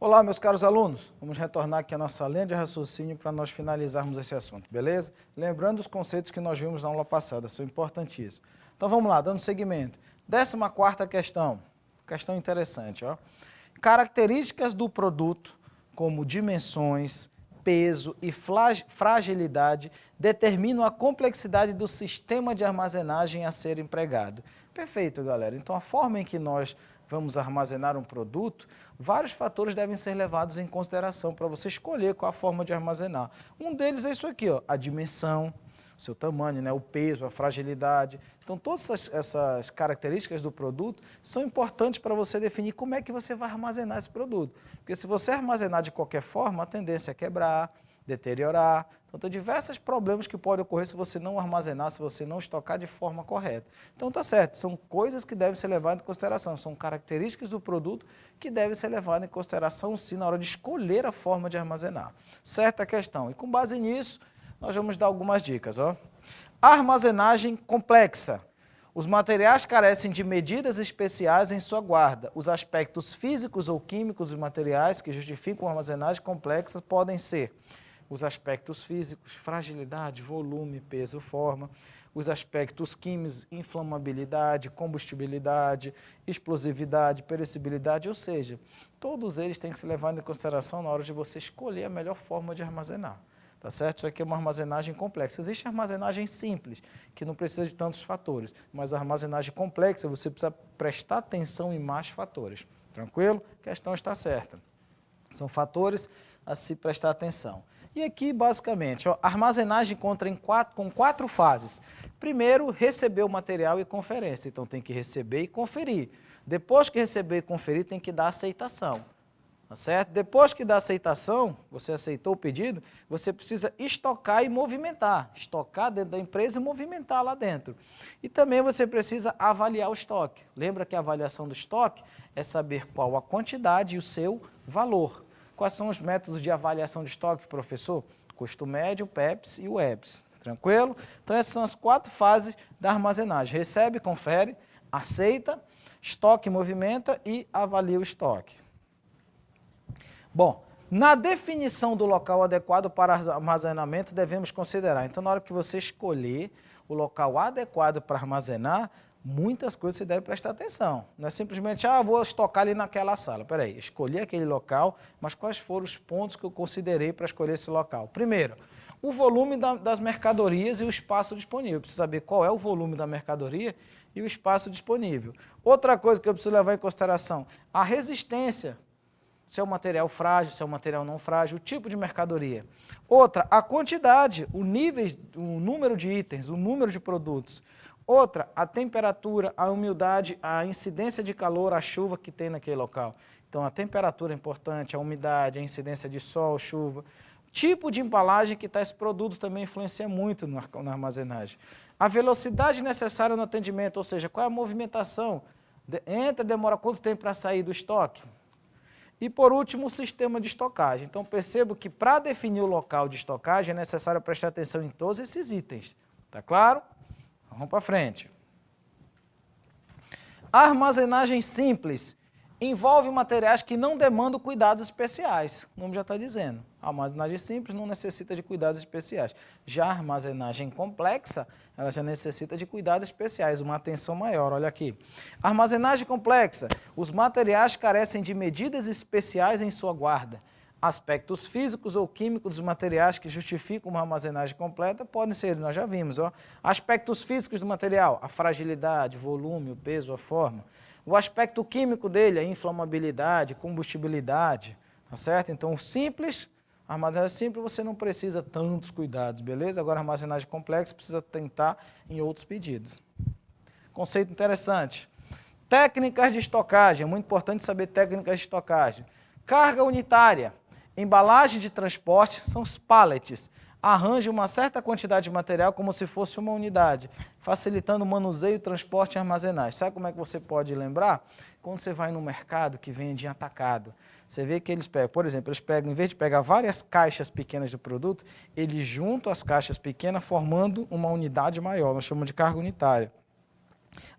Olá, meus caros alunos. Vamos retornar aqui a nossa linha de raciocínio para nós finalizarmos esse assunto, beleza? Lembrando os conceitos que nós vimos na aula passada, são importantíssimos. Então vamos lá, dando seguimento. 14ª questão. Questão interessante, ó. Características do produto, como dimensões, peso e fragilidade, determinam a complexidade do sistema de armazenagem a ser empregado. Perfeito, galera. Então, a forma em que nós vamos armazenar um produto, vários fatores devem ser levados em consideração para você escolher qual a forma de armazenar. Um deles é isso aqui, ó, a dimensão, o seu tamanho, né, o peso, a fragilidade. Então, todas essas características do produto são importantes para você definir como é que você vai armazenar esse produto. Porque se você armazenar de qualquer forma, a tendência é quebrar, deteriorar. Então, tem diversos problemas que podem ocorrer se você não armazenar, se você não estocar de forma correta. Então, tá certo, são coisas que devem ser levadas em consideração, são características do produto que devem ser levadas em consideração, sim, na hora de escolher a forma de armazenar. Certa questão. E com base nisso, nós vamos dar algumas dicas, ó. Armazenagem complexa. Os materiais carecem de medidas especiais em sua guarda. Os aspectos físicos ou químicos dos materiais que justificam a armazenagem complexa podem ser os aspectos físicos, fragilidade, volume, peso, forma. Os aspectos químicos, inflamabilidade, combustibilidade, explosividade, perecibilidade, ou seja, todos eles têm que ser levados em consideração na hora de você escolher a melhor forma de armazenar. Tá certo? Isso aqui é uma armazenagem complexa. Existe armazenagem simples, que não precisa de tantos fatores, mas a armazenagem complexa você precisa prestar atenção em mais fatores. Tranquilo? A questão está certa. São fatores a se prestar atenção. E aqui, basicamente, ó, a armazenagem conta com 4 fases. Primeiro, receber o material e conferência. Então, tem que receber e conferir. Depois que receber e conferir, tem que dar aceitação. Tá certo? Depois que dá aceitação, você aceitou o pedido, você precisa estocar e movimentar. Estocar dentro da empresa e movimentar lá dentro. E também você precisa avaliar o estoque. Lembra que a avaliação do estoque é saber qual a quantidade e o seu valor. Quais são os métodos de avaliação de estoque, professor? Custo médio, PEPS e o EPS. Tranquilo? Então essas são as 4 fases da armazenagem. Recebe, confere, aceita, estoque, movimenta e avalia o estoque. Bom, na definição do local adequado para armazenamento, devemos considerar. Então, na hora que você escolher o local adequado para armazenar, muitas coisas você deve prestar atenção. Não é simplesmente, vou estocar ali naquela sala. Espera aí, escolhi aquele local, mas quais foram os pontos que eu considerei para escolher esse local? Primeiro, o volume das mercadorias e o espaço disponível. Eu preciso saber qual é o volume da mercadoria e o espaço disponível. Outra coisa que eu preciso levar em consideração, a resistência. Se é um material frágil, se é um material não frágil, o tipo de mercadoria. Outra, a quantidade, o número de itens, o número de produtos. Outra, a temperatura, a umidade, a incidência de calor, a chuva que tem naquele local. Então, a temperatura é importante, a umidade, a incidência de sol, chuva. Tipo de embalagem que está esse produto também influencia muito na armazenagem. A velocidade necessária no atendimento, ou seja, qual é a movimentação? Entra, demora quanto tempo para sair do estoque? E, por último, o sistema de estocagem. Então, percebo que para definir o local de estocagem é necessário prestar atenção em todos esses itens. Tá claro? Vamos para frente. A armazenagem simples envolve materiais que não demandam cuidados especiais. O nome já está dizendo. A armazenagem simples não necessita de cuidados especiais. Já a armazenagem complexa, ela já necessita de cuidados especiais, uma atenção maior. Olha aqui. Armazenagem complexa. Os materiais carecem de medidas especiais em sua guarda. Aspectos físicos ou químicos dos materiais que justificam uma armazenagem completa podem ser, nós já vimos, ó. Aspectos físicos do material, a fragilidade, o volume, o peso, a forma. O aspecto químico dele, a inflamabilidade, combustibilidade, tá certo? Então, simples, armazenagem simples, você não precisa tantos cuidados, beleza? Agora, armazenagem complexa, precisa tentar em outros pedidos. Conceito interessante. Técnicas de estocagem, é muito importante saber técnicas de estocagem. Carga unitária, embalagem de transporte, são os pallets. Arranje uma certa quantidade de material como se fosse uma unidade, facilitando o manuseio, transporte e armazenagem. Sabe como é que você pode lembrar? Quando você vai no mercado que vende em atacado, você vê que eles pegam, por exemplo, eles pegam, em vez de pegar várias caixas pequenas do produto, eles juntam as caixas pequenas formando uma unidade maior, nós chamamos de carga unitária.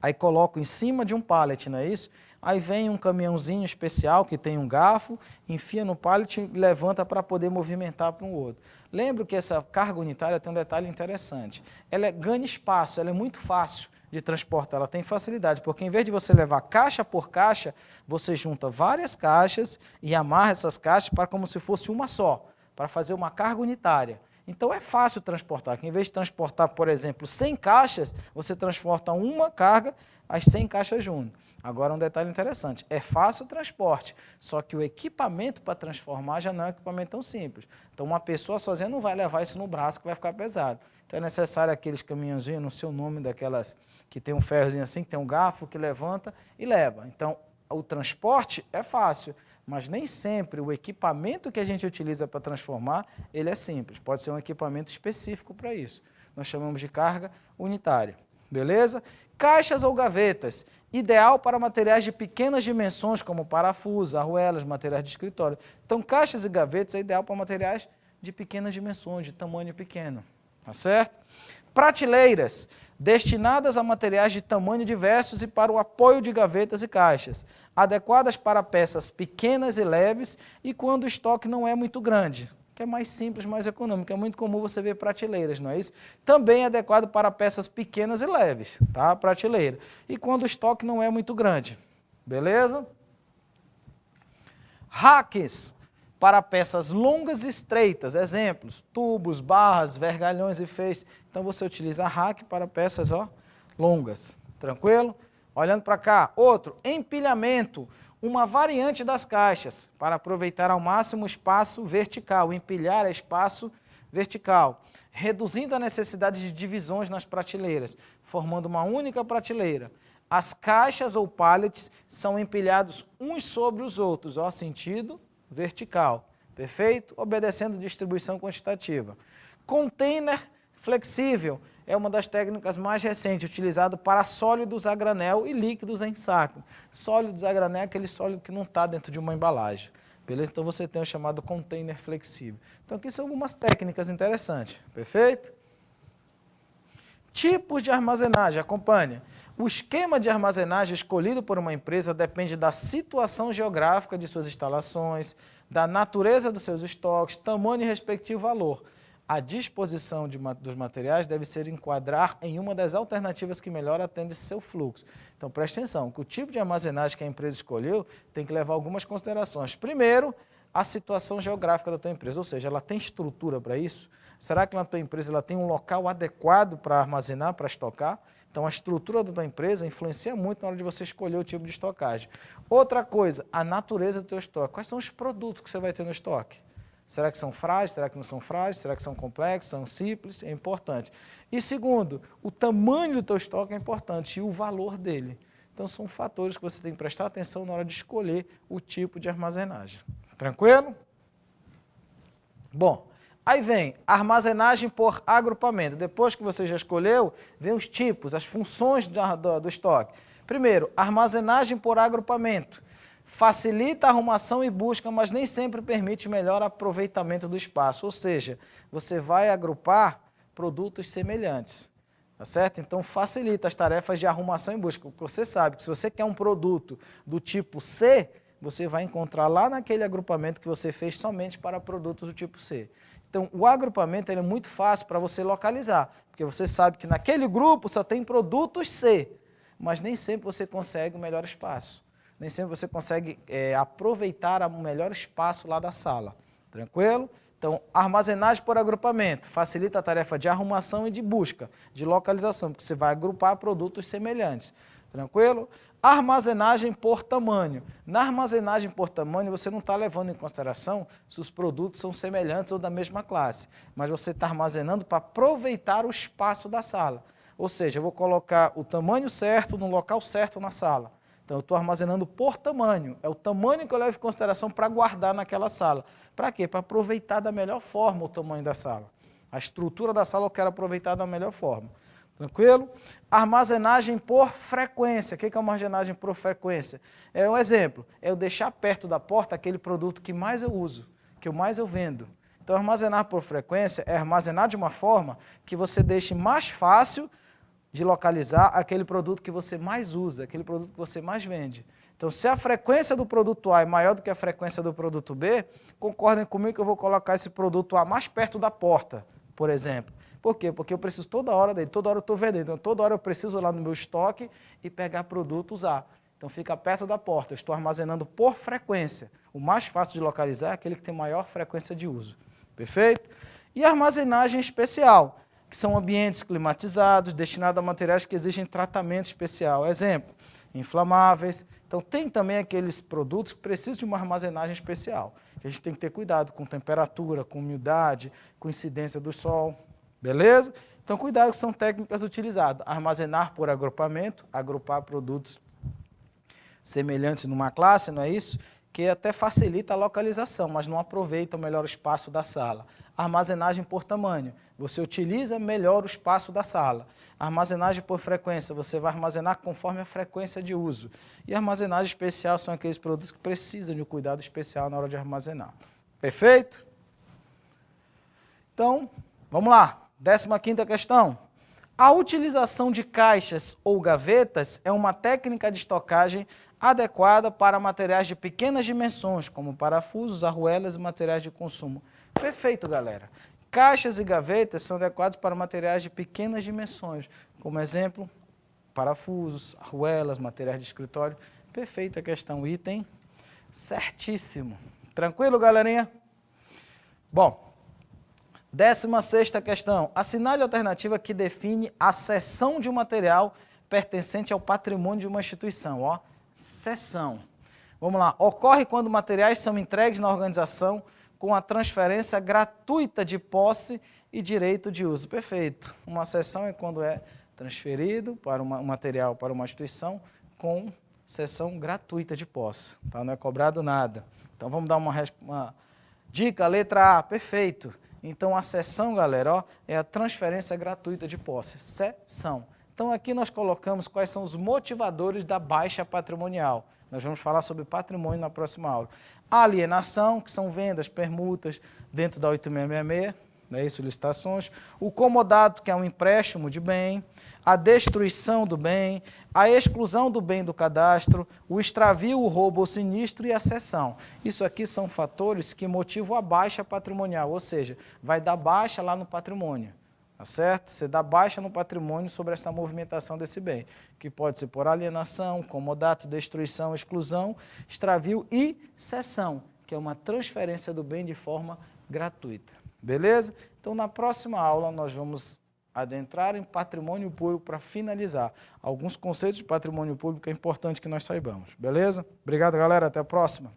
Aí colocam em cima de um pallet, não é isso? aí vem um caminhãozinho especial que tem um garfo, enfia no pallet e levanta para poder movimentar para um outro. Lembra que essa carga unitária tem um detalhe interessante. Ela ganha espaço, ela é muito fácil de transportar, ela tem facilidade, porque em vez de você levar caixa por caixa, você junta várias caixas e amarra essas caixas para como se fosse uma só, para fazer uma carga unitária. Então é fácil transportar, que em vez de transportar, por exemplo, 100 caixas, você transporta uma carga, as 100 caixas junto. Agora um detalhe interessante, é fácil o transporte, só que o equipamento para transformar já não é um equipamento tão simples. Então uma pessoa sozinha não vai levar isso no braço que vai ficar pesado. Então é necessário aqueles caminhãozinhos, não sei o nome daquelas que tem um ferrozinho assim, que tem um garfo que levanta e leva. Então o transporte é fácil, mas nem sempre o equipamento que a gente utiliza para transformar, ele é simples. Pode ser um equipamento específico para isso. Nós chamamos de carga unitária. Beleza? Caixas ou gavetas, ideal para materiais de pequenas dimensões, como parafusos, arruelas, materiais de escritório. Então, caixas e gavetas é ideal para materiais de pequenas dimensões, de tamanho pequeno. Tá certo? Prateleiras, destinadas a materiais de tamanho diversos e para o apoio de gavetas e caixas, adequadas para peças pequenas e leves e quando o estoque não é muito grande, que é mais simples, mais econômico. É muito comum você ver prateleiras, não é isso? Também é adequado para peças pequenas e leves, tá? Prateleira. E quando o estoque não é muito grande, beleza? Racks, para peças longas e estreitas, exemplos, tubos, barras, vergalhões e feixes. Então você utiliza rack para peças longas, tranquilo? Olhando para cá, outro, empilhamento, uma variante das caixas, para aproveitar ao máximo o espaço vertical, empilhar é espaço vertical, reduzindo a necessidade de divisões nas prateleiras, formando uma única prateleira. As caixas ou pallets são empilhados uns sobre os outros, sentido vertical, perfeito? Obedecendo distribuição quantitativa. Container flexível é uma das técnicas mais recentes, utilizado para sólidos a granel e líquidos em saco. Sólidos a granel é aquele sólido que não está dentro de uma embalagem, beleza? Então você tem o chamado container flexível. Então aqui são algumas técnicas interessantes, perfeito? Tipos de armazenagem, acompanhe. O esquema de armazenagem escolhido por uma empresa depende da situação geográfica de suas instalações, da natureza dos seus estoques, tamanho e respectivo valor. A disposição dos materiais deve ser enquadrar em uma das alternativas que melhor atende seu fluxo. Então, preste atenção, que o tipo de armazenagem que a empresa escolheu tem que levar algumas considerações. Primeiro, a situação geográfica da tua empresa, ou seja, ela tem estrutura para isso? Será que na tua empresa ela tem um local adequado para armazenar, para estocar? Então, a estrutura da tua empresa influencia muito na hora de você escolher o tipo de estocagem. Outra coisa, a natureza do teu estoque. Quais são os produtos que você vai ter no estoque? Será que são frágeis? Será que não são frágeis? Será que são complexos? São simples? É importante. E segundo, o tamanho do teu estoque é importante e o valor dele. Então, são fatores que você tem que prestar atenção na hora de escolher o tipo de armazenagem. Tranquilo? Bom, aí vem armazenagem por agrupamento. Depois que você já escolheu, vem os tipos, as funções do estoque. Primeiro, armazenagem por agrupamento. Facilita a arrumação e busca, mas nem sempre permite melhor aproveitamento do espaço. Ou seja, você vai agrupar produtos semelhantes, tá certo? Então, facilita as tarefas de arrumação e busca. Porque você sabe que se você quer um produto do tipo C, você vai encontrar lá naquele agrupamento que você fez somente para produtos do tipo C. Então, o agrupamento é muito fácil para você localizar, porque você sabe que naquele grupo só tem produtos C, mas nem sempre você consegue o melhor espaço. Nem sempre você consegue aproveitar o melhor espaço lá da sala. Tranquilo? Então, armazenagem por agrupamento facilita a tarefa de arrumação e de busca, de localização, porque você vai agrupar produtos semelhantes. Tranquilo? Armazenagem por tamanho. Na armazenagem por tamanho, você não está levando em consideração se os produtos são semelhantes ou da mesma classe, mas você está armazenando para aproveitar o espaço da sala. Ou seja, eu vou colocar o tamanho certo no local certo na sala. Então, eu estou armazenando por tamanho. É o tamanho que eu levo em consideração para guardar naquela sala. Para quê? Para aproveitar da melhor forma o tamanho da sala. A estrutura da sala eu quero aproveitar da melhor forma. Tranquilo? Armazenagem por frequência. O que é armazenagem por frequência? É um exemplo. É eu deixar perto da porta aquele produto que mais eu uso, que mais eu vendo. Então, armazenar por frequência é armazenar de uma forma que você deixe mais fácil de localizar aquele produto que você mais usa, aquele produto que você mais vende. Então, se a frequência do produto A é maior do que a frequência do produto B, concordem comigo que eu vou colocar esse produto A mais perto da porta, por exemplo. Por quê? Porque eu preciso toda hora dele, toda hora eu estou vendendo, então toda hora eu preciso ir lá no meu estoque e pegar produtos A. Então fica perto da porta, eu estou armazenando por frequência. O mais fácil de localizar é aquele que tem maior frequência de uso. Perfeito? E armazenagem especial, que são ambientes climatizados, destinados a materiais que exigem tratamento especial. Exemplo, inflamáveis. Então tem também aqueles produtos que precisam de uma armazenagem especial, que a gente tem que ter cuidado com temperatura, com umidade, com incidência do sol. Beleza? Então cuidado que são técnicas utilizadas. Armazenar por agrupamento, agrupar produtos semelhantes numa classe, não é isso? Que até facilita a localização, mas não aproveita o melhor espaço da sala. Armazenagem por tamanho, você utiliza melhor o espaço da sala. Armazenagem por frequência, você vai armazenar conforme a frequência de uso. E armazenagem especial são aqueles produtos que precisam de um cuidado especial na hora de armazenar. Perfeito? Então, vamos lá. 15ª questão. A utilização de caixas ou gavetas é uma técnica de estocagem adequada para materiais de pequenas dimensões, como parafusos, arruelas e materiais de consumo. Perfeito, galera. Caixas e gavetas são adequados para materiais de pequenas dimensões, como exemplo, parafusos, arruelas, materiais de escritório. Perfeita questão, item certíssimo. Tranquilo, galerinha? Bom, 16ª questão. Assinale a alternativa que define a cessão de um material pertencente ao patrimônio de uma instituição. Ó, cessão. Vamos lá. Ocorre quando materiais são entregues na organização com a transferência gratuita de posse e direito de uso. Perfeito. Uma cessão é quando é transferido para um material para uma instituição com cessão gratuita de posse. Tá? Não é cobrado nada. Então vamos dar uma dica, letra A. Perfeito. Então, a cessão, galera, ó, é a transferência gratuita de posse. Cessão. Então, aqui nós colocamos quais são os motivadores da baixa patrimonial. Nós vamos falar sobre patrimônio na próxima aula. A alienação, que são vendas, permutas, dentro da 8666, não é isso, licitações. O comodato, que é um empréstimo de bem. A destruição do bem. A exclusão do bem do cadastro. O extravio, o roubo ou sinistro e a cessão. Isso aqui são fatores que motivam a baixa patrimonial, ou seja, vai dar baixa lá no patrimônio. Tá certo? Você dá baixa no patrimônio sobre essa movimentação desse bem, que pode ser por alienação, comodato, destruição, exclusão, extravio e cessão, que é uma transferência do bem de forma gratuita. Beleza? Então, na próxima aula, nós vamos adentrar em patrimônio público para finalizar. Alguns conceitos de patrimônio público é importante que nós saibamos. Beleza? Obrigado, galera. Até a próxima.